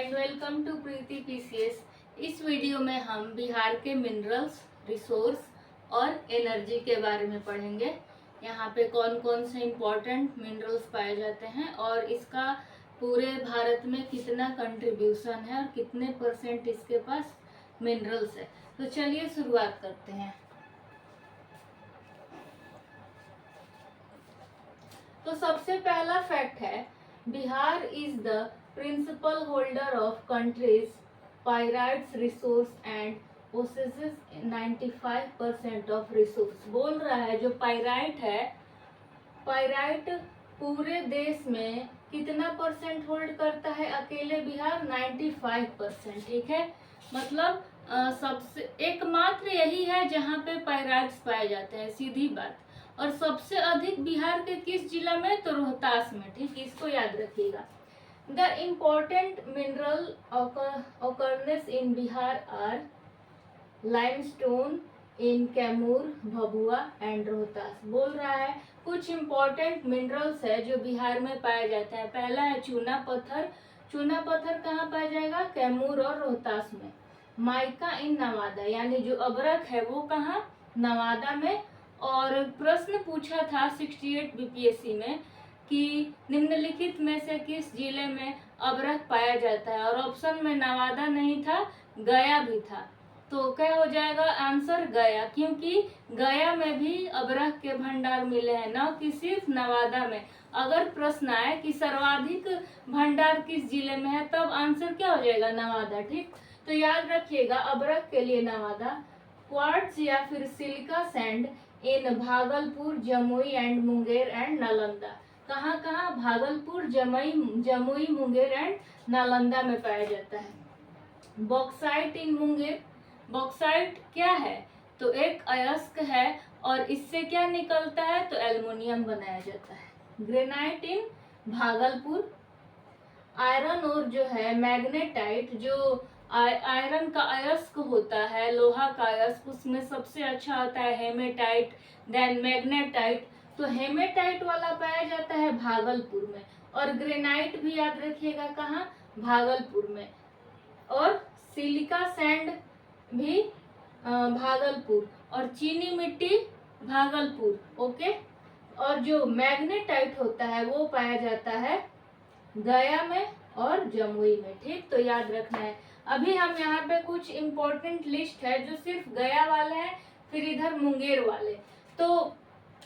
And welcome to Preeti PCS. इस video में हम बिहार के मिनरल्स, रिसोर्स और एनर्जी के बारे में पढ़ेंगे। यहाँ पे कौन कौन से इम्पोर्टेंट मिनरल्स पाए जाते हैं और इसका पूरे भारत में कितना कंट्रीब्यूशन है और कितने परसेंट इसके पास मिनरल्स है। तो चलिए शुरुआत करते हैं। तो सबसे पहला फैक्ट है, Bihar is the principal holder of country's pyrites resource and possesses 95% of resource. बोल रहा है जो पायराइट है, पायराइट पूरे देश में कितना परसेंट होल्ड करता है? अकेले बिहार 95%। ठीक है, मतलब सबसे एकमात्र यही है जहाँ पे पायराइट्स पाए जाते हैं, सीधी बात। और सबसे अधिक बिहार के किस जिला में? तो रोहतास में। ठीक, इसको याद रखिएगा। The important mineral occurrence in Bihar are limestone in Kaimur, Bhabua and Rohtas. बोल रहा है कुछ इम्पोर्टेंट मिनरल्स है जो बिहार में पाए जाते हैं। पहला है चूना पत्थर। चूना पत्थर कहाँ पाया जाएगा? कैमूर और रोहतास में। माइका इन नवादा, यानी जो अबरख है वो कहाँ? नवादा में। और प्रश्न पूछा था 68 बीपीएससी में कि निम्नलिखित में से किस जिले में अबरख पाया जाता है, और ऑप्शन में नवादा नहीं था, गया भी था। तो क्या हो जाएगा आंसर? गया, क्योंकि गया में भी अबरख के भंडार मिले हैं, न कि सिर्फ नवादा में। अगर प्रश्न आए कि सर्वाधिक भंडार किस जिले में है, तब आंसर क्या हो जाएगा? नवादा। ठीक, तो याद रखिएगा अबरख के लिए नवादा। क्वार्ट्ज या फिर silica sand in Bhagalpur, Jamui and Munger and Nalanda. कहाँ कहाँ? भागलपुर, जमुई, मुंगेर एंड नालंदा में पाया जाता है। बॉक्साइट इन मुंगेर। बॉक्साइट क्या है? तो एक अयस्क है और इससे क्या निकलता है? तो एल्युमिनियम बनाया जाता है। ग्रेनाइट इन भागलपुर। आयरन और जो है मैग्नेटाइट, जो आयरन का अयस्क होता है, लोहा का अयस्क, उसमें सबसे अच्छा होता है हेमेटाइट, देन मैग्नेटाइट। तो हेमेटाइट वाला पाया जाता है भागलपुर में, और ग्रेनाइट भी याद रखिएगा कहाँ? भागलपुर में। और सिलिका सैंड भी भागलपुर, और चीनी मिट्टी भागलपुर। ओके, और जो मैग्नेटाइट होता है वो पाया जाता है गया में और जमुई में। ठीक, तो याद रखना है। अभी हम यहाँ पे कुछ इम्पोर्टेंट लिस्ट है जो सिर्फ गया वाले हैं, फिर इधर मुंगेर वाले। तो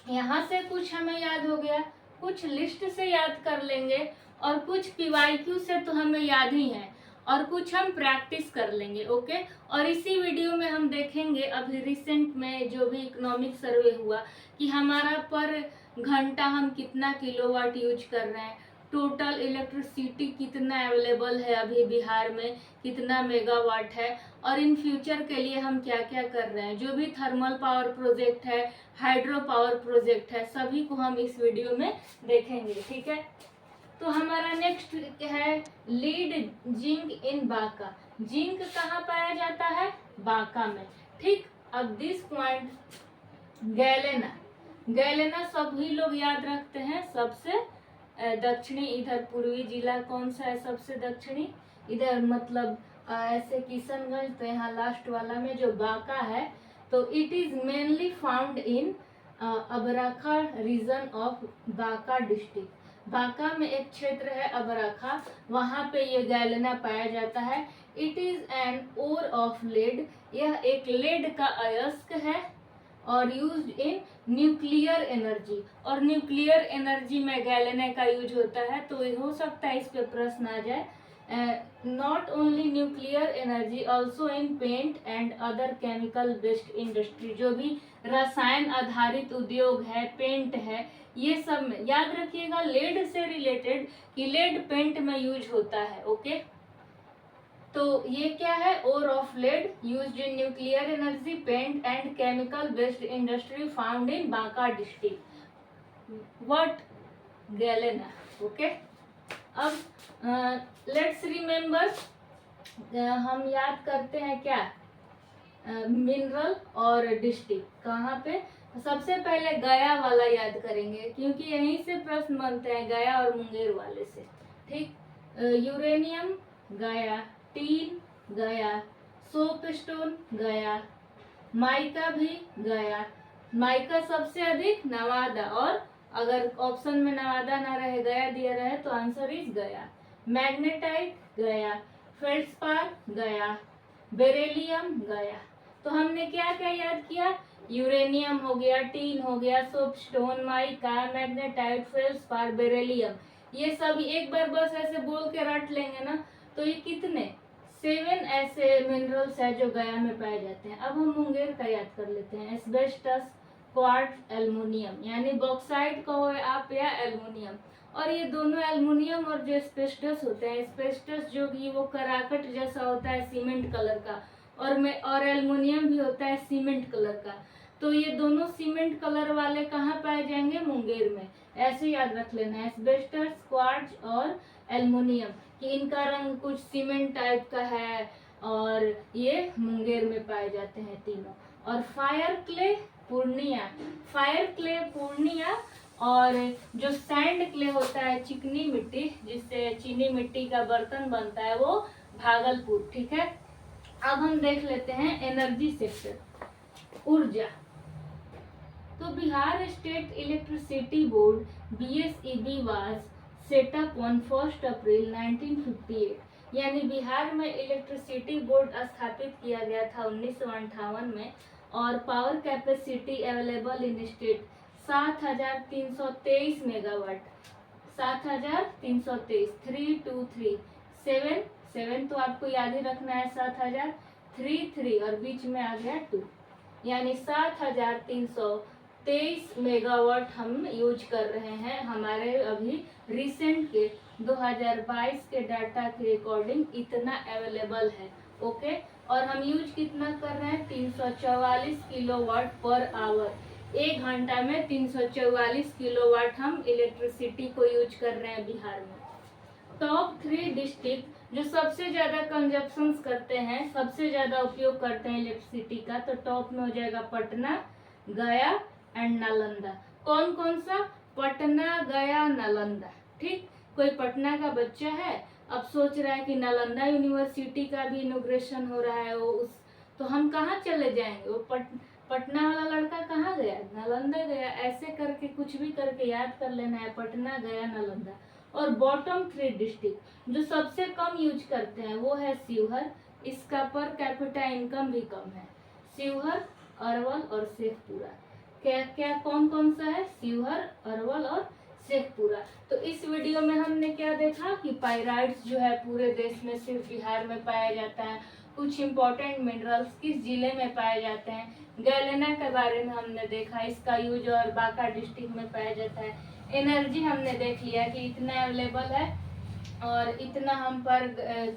यहाँ से कुछ हमें याद हो गया, कुछ लिस्ट से याद कर लेंगे, और कुछ पीवाईक्यू से तो हमें याद ही है, और कुछ हम प्रैक्टिस कर लेंगे। ओके, और इसी वीडियो में हम देखेंगे अभी रिसेंट में जो भी इकोनॉमिक सर्वे हुआ कि हमारा पर घंटा हम कितना किलोवाट यूज कर रहे हैं, टोटल इलेक्ट्रिसिटी कितना अवेलेबल है अभी बिहार में, कितना मेगावाट है, और इन फ्यूचर के लिए हम क्या क्या कर रहे हैं। जो भी थर्मल पावर प्रोजेक्ट है, हाइड्रो पावर प्रोजेक्ट है, सभी को हम इस वीडियो में देखेंगे। ठीक है, तो हमारा नेक्स्ट है lead zinc in Banka. Zinc कहाँ पाया जाता है? बांका में। ठीक, अब दिस पॉइंट गैलेना। गैलेना सभी लोग याद रखते हैं, सबसे दक्षिणी, इधर पूर्वी जिला कौन सा है सबसे दक्षिणी? इधर मतलब ऐसे किशनगंज, तो यहाँ लास्ट वाला में जो बांका है, तो it is mainly found in Abrakha region of Banka district. Banka में एक क्षेत्र है अबराखा, वहाँ पे ये गैलेना पाया जाता है। It is an ore of lead, यह एक लेड का अयस्क है, और यूज्ड इन न्यूक्लियर एनर्जी, और न्यूक्लियर एनर्जी में गैलेना का यूज होता है। तो हो सकता है इस पे प्रश्न आ जाए। Not only nuclear energy, also in paint and other chemical based industry. जो भी रसायन आधारित उद्योग है, पेंट है, ये सब में याद रखिएगा लेड से रिलेटेड कि लेड पेंट में यूज होता है। ओके, तो ये क्या है? Ore of lead used in nuclear energy, paint and chemical based industry found in Banka district. What? Galena. Okay, अब लेट्स रिमेम्बर, हम याद करते हैं क्या? मिनरल और डिस्ट्रिक्ट कहाँ पे? सबसे पहले गया वाला याद करेंगे, क्योंकि यहीं से प्रश्न बनते हैं, गया और मुंगेर वाले से। ठीक, यूरेनियम गया, टीन गया, सोपस्टोन गया, माइका भी गया। माइका सबसे अधिक नवादा, और अगर ऑप्शन में नवादा ना रहे गया दिया रहे तो आंसर इज गया। मैग्नेटाइट गया, फेल्ड्स्पार गया, बेरिलियम गया। तो हमने क्या क्या याद किया? यूरेनियम हो गया, टीन हो गया, सोपस्टोन, माइका, मैग्नेटाइट, फेल्ड्स्पार, बेरिलियम। ये सब एक बार बस ऐसे बोल के रट लेंगे ना, तो ये कितने 7 ऐसे मिनरल्स है जो गया में पाए जाते हैं। अब हम मुंगेर का याद कर लेते हैं। एस्बेस्टस, क्वार्ट्ज, एल्युमिनियम, यानी बॉक्साइट कहो आप या एल्युमिनियम। और ये दोनों एल्युमिनियम और जो एस्बेस्टस होते हैं, एस्बेस्टस जो कि वो कराकट जैसा होता है सीमेंट कलर का, और एल्युमिनियम भी होता है सीमेंट कलर का। तो ये दोनों सीमेंट कलर वाले कहाँ पाए जाएंगे? मुंगेर में। ऐसे याद रख लेना, एस्बेस्टस, क्वार्ट्ज और एल्युमिनियम, कि इनका रंग कुछ सीमेंट टाइप का है और ये मुंगेर में पाए जाते हैं तीनों। और fire clay Purnia, fire clay Purnia, और जो सैंड क्ले होता है चिकनी मिट्टी जिससे चीनी मिट्टी का बर्तन बनता है, वो भागलपुर। ठीक है, अब हम देख लेते हैं एनर्जी सेक्टर, ऊर्जा। तो Bihar state electricity board BSEB was set up on 1 अप्रैल 1958, यानी बिहार में इलेक्ट्रिसिटी बोर्ड स्थापित किया गया था 1958 में। और power capacity available in state 7323 megawatt, 7323, 323, 7 तो आपको याद ही रखना है, 7033 और बीच में आ गया 2, यानी 7323 मेगावाट हम यूज कर रहे हैं। हमारे अभी रिसेंट के 2022 के डाटा के अकॉर्डिंग इतना अवेलेबल है। ओके, और हम यूज कितना कर रहे हैं? 344 किलोवाट पर आवर। 1 घंटा में 344 किलोवाट हम इलेक्ट्रिसिटी को यूज कर रहे हैं बिहार में। टॉप 3 डिस्ट्रिक्ट जो सबसे ज्यादा कंजप्शन करते हैं, सबसे ज्यादा उपयोग करते हैं इलेक्ट्रिसिटी का, तो टॉप में हो जाएगा पटना, गया एंड नालंदा। कौन कौन सा? पटना, गया, नालंदा। ठीक, कोई पटना का बच्चा है, अब सोच रहा है कि नालंदा यूनिवर्सिटी का भी इनॉग्रेशन हो रहा है, वो उस तो हम कहाँ चले जाएंगे? वो पटना वाला लड़का कहाँ गया? नालंदा गया। ऐसे करके कुछ भी करके याद कर लेना है, पटना, गया, नालंदा। और बॉटम 3 डिस्ट्रिक्ट जो सबसे कम यूज करते हैं वो है शिवहर, इसका पर कैपिटा इनकम भी कम है। शिवहर, अरवल और शेखपुरा। क्या क्या कौन कौन सा है? शिवहर, अरवल और शेखपुरा। तो इस वीडियो में हमने क्या देखा कि पाइराइट्स जो है पूरे देश में सिर्फ बिहार में पाया जाता है। कुछ इंपॉर्टेंट मिनरल्स किस जिले में पाए जाते हैं, गैलेना के बारे में हमने देखा, इसका यूज और बांका डिस्ट्रिक्ट में पाया जाता है। एनर्जी हमने देख लिया कि इतना अवेलेबल है और इतना हम पर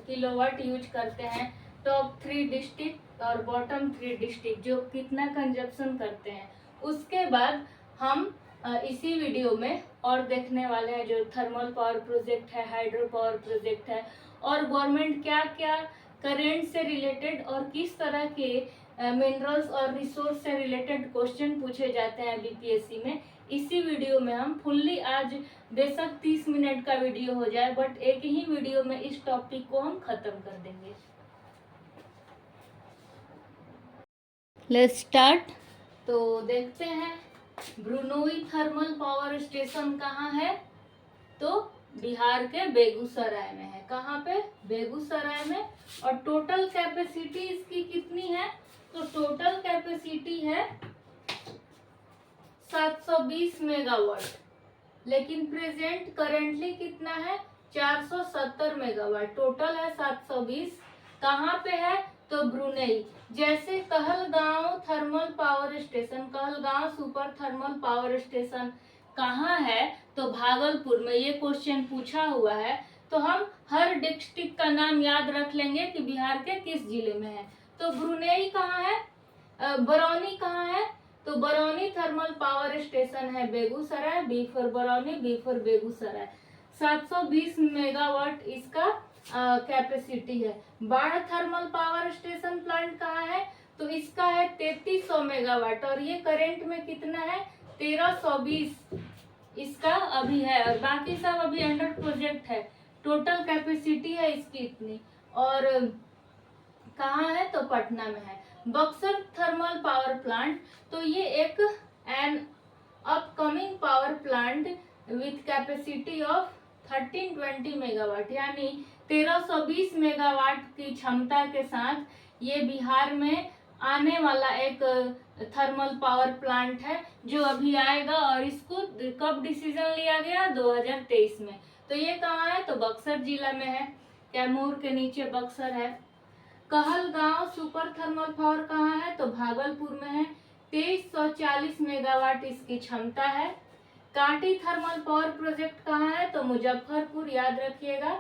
किलोवाट यूज करते हैं। टॉप 3 डिस्ट्रिक्ट और बॉटम 3 डिस्ट्रिक्ट जो कितना कंजप्शन करते हैं। उसके बाद हम इसी वीडियो में और देखने वाले हैं जो थर्मल पावर प्रोजेक्ट है, हाइड्रो पावर प्रोजेक्ट है, और गवर्नमेंट क्या क्या करेंट से रिलेटेड और किस तरह के मिनरल्स और रिसोर्स से रिलेटेड क्वेश्चन पूछे जाते हैं बीपीएससी में। इसी वीडियो में हम फुल्ली, आज बेशक 30 मिनट का वीडियो हो जाए, बट एक ही वीडियो में इस टॉपिक को हम खत्म कर देंगे। Let's start. तो देखते हैं ब्रुनोई थर्मल पावर स्टेशन कहाँ है? तो बिहार के बेगूसराय में है। कहाँ पे? बेगूसराय में। और टोटल कैपेसिटी इसकी कितनी है? तो टोटल कैपेसिटी है 720 मेगावाट, लेकिन प्रेजेंट करेंटली कितना है? 470 मेगावाट। टोटल है 720। कहाँ पे है? तो ब्रुनेई। जैसे Kahalgaon thermal power station, Kahalgaon super thermal power station कहाँ है? तो भागलपुर में। ये क्वेश्चन पूछा हुआ है, तो हम हर डिस्ट्रिक्ट का नाम याद रख लेंगे कि बिहार के किस जिले में है। तो ब्रुनेई कहाँ है? बरौनी कहाँ है? तो बरौनी थर्मल पावर स्टेशन है Begusarai. B for Barauni, B for Begusarai. 720 megawatt इसका कैपेसिटी है। Barh thermal power station plant कहाँ है? तो इसका है 3300 मेगावाट, और ये करंट में कितना है? 1320 इसका अभी है, और बाकी सब अभी अंडर प्रोजेक्ट है। टोटल कैपेसिटी है इसकी इतनी, और कहाँ है तो पटना में है। बक्सर थर्मल पावर प्लांट, तो ये एक an upcoming power plant with capacity of 1320 megawatt, यानी 1320 मेगावाट की क्षमता के साथ ये बिहार में आने वाला एक थर्मल पावर प्लांट है जो अभी आएगा। और इसको कब डिसीजन लिया गया, 2023 में। तो ये कहाँ है तो बक्सर जिला में है, कैमूर के नीचे बक्सर है। कहलगांव सुपर थर्मल पावर कहाँ है तो भागलपुर में है, 2340 मेगावाट इसकी क्षमता है। कांटी थर्मल पावर प्रोजेक्ट कहाँ है तो मुजफ्फरपुर, याद रखिएगा,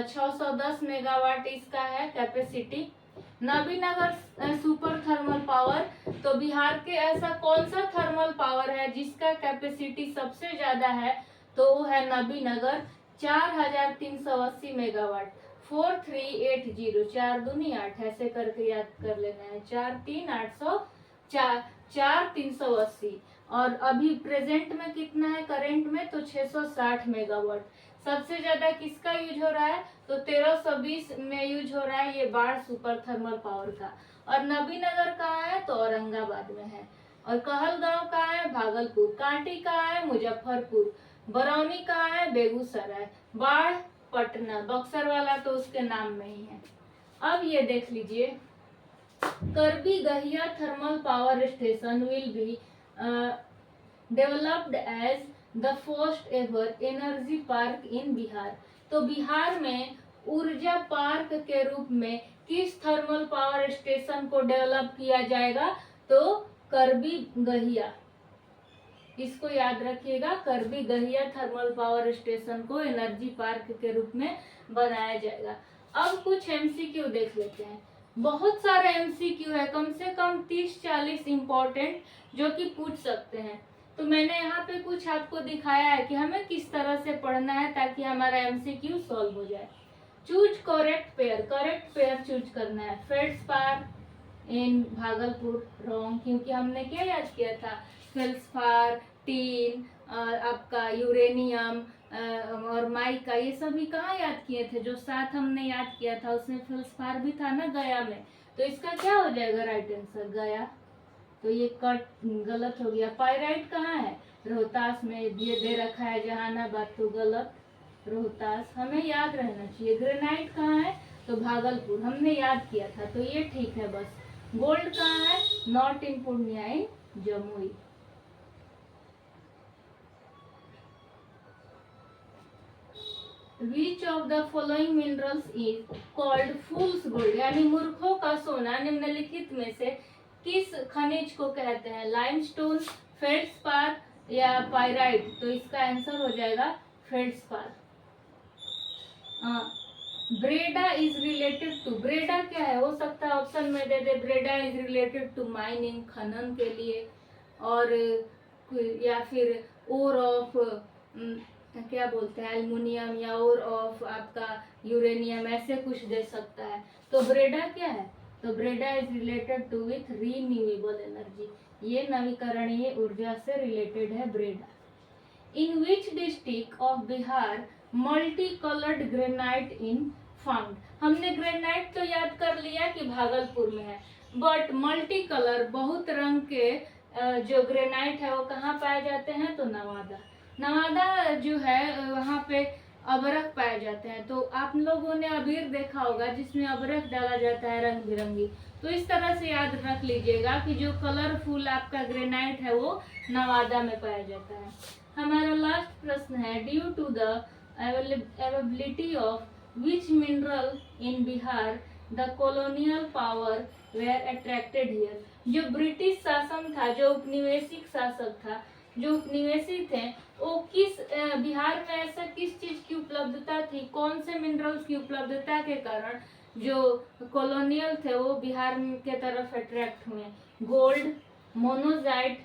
610 मेगावाट इसका है capacity. Nabinagar super thermal power, तो बिहार के ऐसा कौन सा थर्मल पावर है जिसका कैपेसिटी सबसे ज्यादा है, तो वो है नबीनगर, 4380 मेगावाट, 4380, 4 दूनी 8, ऐसे करके याद कर लेना है, 4380, 4380। और अभी प्रेजेंट में कितना है करंट में तो 660 मेगावाट। सबसे ज्यादा किसका यूज हो रहा है तो 1320 में यूज हो रहा है ये बाढ़ सुपर थर्मल पावर का। और नबीनगर कहाँ है तो औरंगाबाद में है। और कहलगांव कहाँ है भागलपुर, कांटी कहाँ है मुजफ्फरपुर, बरौनी कहाँ है बेगूसराय, बाढ़ पटना, बक्सर वाला तो उसके नाम में ही है। अब ये देख लीजिए, Karbigahiya thermal power station will be developed as the first ever energy park in Bihar. तो बिहार में ऊर्जा पार्क के रूप में किस थर्मल पावर स्टेशन को डेवलप किया जाएगा तो करबी गहिया, इसको याद रखिएगा, Karbigahiya thermal power station को एनर्जी पार्क के रूप में बनाया जाएगा। अब कुछ एमसीक्यू देख लेते हैं। बहुत सारे एमसीक्यू है, कम से कम 30-40 इंपॉर्टेंट जो कि पूछ सकते हैं। तो मैंने यहाँ पे कुछ आपको दिखाया है कि हमें किस तरह से पढ़ना है ताकि हमारा एमसीक्यू सॉल्व हो जाए। Choose correct pair, correct pair choose करना है। फेल्ड्स्पार इन भागलपुर, रॉन्ग, क्योंकि हमने क्या याद किया था, फेल्ड्स्पार, टीन और आपका यूरेनियम और माइका, ये सभी कहाँ याद किए थे, जो साथ हमने याद किया था उसमें फेल्ड्स्पार भी था ना गया में। तो इसका क्या हो जाएगा राइट आंसर गया, तो ये कट गलत हो गया। पायराइट कहाँ है रोहतास में, ये दे रखा है जहानाबाद, तो गलत, रोहतास हमें याद रहना चाहिए। ग्रेनाइट कहाँ है तो भागलपुर, हमने याद किया था तो ये ठीक है बस। गोल्ड कहाँ है, not in Purnia, in Jamui. Which of the following minerals is called fool's gold, यानी मूर्खों का सोना निम्नलिखित में से किस खनिज को कहते हैं, लाइमस्टोन, फेल्ड्स्पार या पाइराइट। तो इसका आंसर हो जाएगा feldspar. Breda is related to, Breda क्या है, हो सकता है ऑप्शन में दे दे, Breda is related to mining, खनन के लिए, और या फिर ओर ऑफ क्या बोलते हैं एल्युमिनियम, या और ऑफ आपका यूरेनियम, ऐसे कुछ दे सकता है। तो ब्रेडा क्या है तो BREDA is related to with renewable energy, ये नवीकरणीय ऊर्जा से रिलेटेड है BREDA. In which district of Bihar multi coloured granite in found, हमने ग्रेनाइट तो याद कर लिया कि भागलपुर में है, बट मल्टी कलर बहुत रंग के जो ग्रेनाइट है वो कहाँ पाए जाते हैं तो नवादा, नवादा जो है वहाँ पे अबरख पाए जाते हैं। तो आप लोगों ने अबीर देखा होगा जिसमें अबरख डाला जाता है रंग बिरंगी, तो इस तरह से याद रख लीजिएगा कि जो कलरफुल आपका ग्रेनाइट है वो नवादा में पाया जाता है। हमारा लास्ट प्रश्न है, due to the availability of which mineral in Bihar the colonial power were attracted here, जो ब्रिटिश शासन था, जो उपनिवेशिक शासक था, जो उपनिवेशी थे, वो किस बिहार में ऐसा किस चीज की उपलब्धता थी, कौन से मिनरल्स की उपलब्धता के कारण जो कॉलोनियल थे वो बिहार के तरफ अट्रैक्ट हुए, gold, monazite,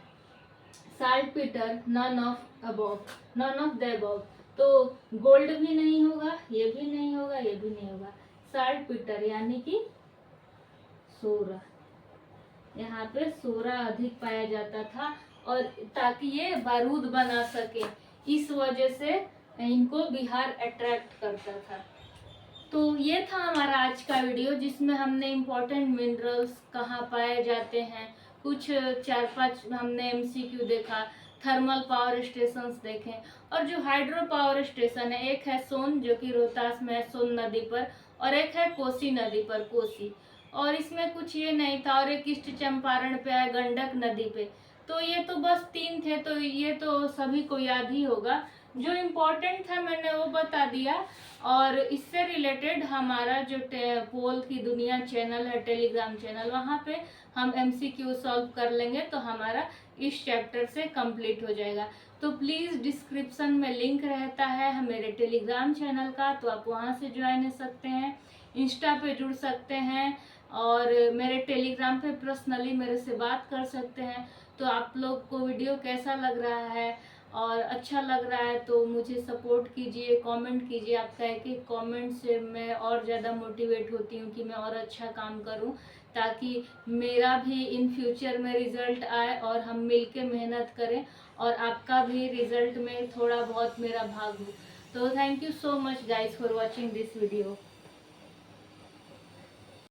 saltpetre, none of above, none of the above. तो गोल्ड भी नहीं होगा, ये भी नहीं होगा, ये भी नहीं होगा, साल्टपीटर यानी कि सोरा, यहाँ पे सोरा अधिक पाया जाता था, और ताकि ये बारूद बना सके इस वजह से इनको बिहार अट्रैक्ट करता था। तो ये था हमारा आज का वीडियो, जिसमें हमने इम्पोर्टेंट मिनरल्स कहाँ पाए जाते हैं, कुछ 4-5 हमने एमसीक्यू देखा, थर्मल पावर स्टेशंस देखे, और जो हाइड्रो पावर स्टेशन है, एक है सोन जो कि रोहतास में है, सोन नदी पर, और एक है कोसी नदी पर, कोसी। और इसमें कुछ ये नहीं था, और एक ईस्ट चंपारण पे है, गंडक नदी पे। तो ये तो बस 3 थे, तो ये तो सभी को याद ही होगा। जो इम्पोर्टेंट था मैंने वो बता दिया। और इससे रिलेटेड हमारा जो पोल की दुनिया चैनल है, टेलीग्राम चैनल, वहाँ पे हम एमसीक्यू सॉल्व कर लेंगे, तो हमारा इस चैप्टर से कंप्लीट हो जाएगा। तो प्लीज़ डिस्क्रिप्शन में लिंक रहता है मेरे टेलीग्राम चैनल का, तो आप वहाँ से ज्वाइन हो सकते हैं, इंस्टा पे जुड़ सकते हैं, और मेरे टेलीग्राम पे पर्सनली मेरे से बात कर सकते हैं। तो आप लोग को वीडियो कैसा लग रहा है, और अच्छा लग रहा है तो मुझे सपोर्ट कीजिए, कमेंट कीजिए। आपका एक एक कमेंट से मैं और ज़्यादा मोटिवेट होती हूँ कि मैं और अच्छा काम करूँ, ताकि मेरा भी इन फ्यूचर में रिज़ल्ट आए और हम मिलके मेहनत करें, और आपका भी रिज़ल्ट में थोड़ा बहुत मेरा भाग हो। तो thank you so much guys for watching this video.